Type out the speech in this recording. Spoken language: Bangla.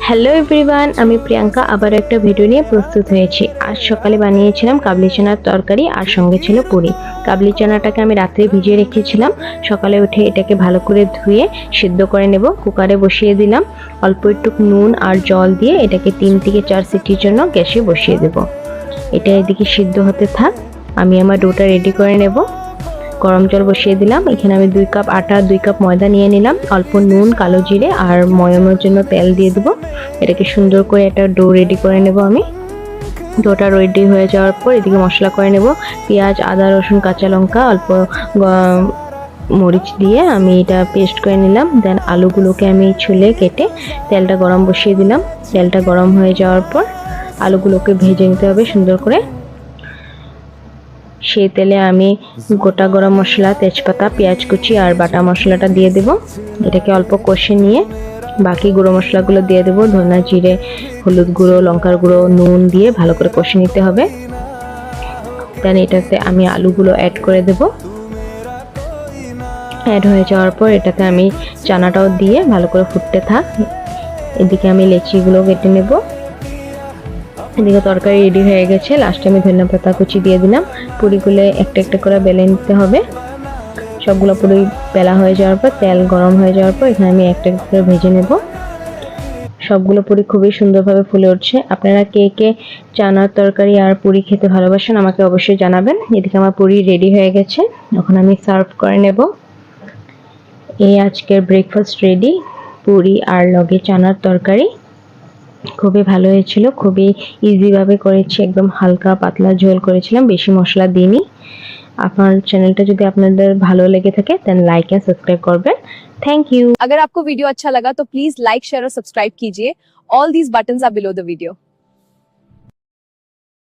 হ্যালো এভরিওয়ান, আমি প্রিয়াঙ্কা আবার একটা ভিডিও নিয়ে প্রস্তুত হয়েছি। আজ সকালে বানিয়েছিলাম কাবলি চানার তরকারি আর সঙ্গে ছিল পুরি। কাবলি চানাটাকে আমি রাত্রে ভিজিয়ে রেখেছিলাম। সকালে উঠে এটাকে ভালো করে ধুয়ে সিদ্ধ করে নেব। কুকারে বসিয়ে দিলাম, অল্প একটু নুন আর জল দিয়ে এটাকে 3 থেকে 4 সিটির জন্য গ্যাসে বসিয়ে দেব। এটা এদিকে সিদ্ধ হতে থাক, আমি আমার ডোটা রেডি করে নেব। গরম জল বসিয়ে দিলাম। এখানে আমি 2 কাপ আটা 2 কাপ ময়দা নিয়ে নিলাম, অল্প নুন, কালো জিরে আর ময়ামের জন্য তেল দিয়ে দেবো। এটাকে সুন্দর করে একটা ডো রেডি করে নেব। আমি ডোটা রেডি হয়ে যাওয়ার পর এদিকে মশলা করে নেব। পেঁয়াজ, আদা, রসুন, কাঁচা লঙ্কা, অল্প মরিচ দিয়ে আমি এটা পেস্ট করে নিলাম। দেন আলুগুলোকে আমি ছুলে কেটে তেলটা গরম বসিয়ে দিলাম। তেলটা গরম হয়ে যাওয়ার পর আলুগুলোকে ভেজে নিতে হবে সুন্দর করে। সেই তেলে আমি গোটা গরম মশলা, তেজপাতা, পেঁয়াজ কুচি আর বাটা মশলাটা দিয়ে দেব। এটাকে অল্প কষে নিয়ে বাকি গুঁড়ো মশলাগুলো দিয়ে দেব। ধনা, জিরে, হলুদ গুঁড়ো, লঙ্কার গুঁড়ো, নুন দিয়ে ভালো করে কষে নিতে হবে। দেন এটাতে আমি আলুগুলো অ্যাড করে দেব। অ্যাড হয়ে যাওয়ার পর এটাতে আমি চানাটাও দিয়ে ভালো করে ফুটতে থাক। এদিকে আমি লেচিগুলো কেটে নেব। এদিকে তরকারি রেডি হয়ে গেছে। লাস্টে আমি ধনিয়া পাতা কুচি দিয়ে দিলাম। পুরিগুলো একটা একটা করে বেলে নিতে হবে। সবগুলো পুরি বেলা হয়ে যাওয়ার পর তেল গরম হয়ে যাওয়ার পর এখানে আমি একটা একটা করে ভেজে নেব। সবগুলো পুরি খুবই সুন্দরভাবে ফুলে উঠছে। আপনারা কে কে চানার তরকারি আর পুরি খেতে ভালোবাসেন আমাকে অবশ্যই জানাবেন। এদিকে আমার পুরি রেডি হয়ে গেছে, এখন আমি সার্ভ করে নেব। এই আজকের ব্রেকফাস্ট রেডি, পুরি আর লগে চানার তরকারি। খুবই ভালো হয়েছিল, খুবই ইজিভাবে করেছি, একদম হালকা পাতলা ঝোল করেছিলাম, বেশি মশলা দিইনি। আপনার চ্যানেলটা যদি আপনাদের ভালো লেগে থাকে দেন লাইক এন্ড সাবস্ক্রাইব করবেন। Thank you. अगर आपको वीडियो अच्छा लगा तो प्लीज लाइक, शेयर और सब्सक्राइब कीजिए। All these buttons are below the video.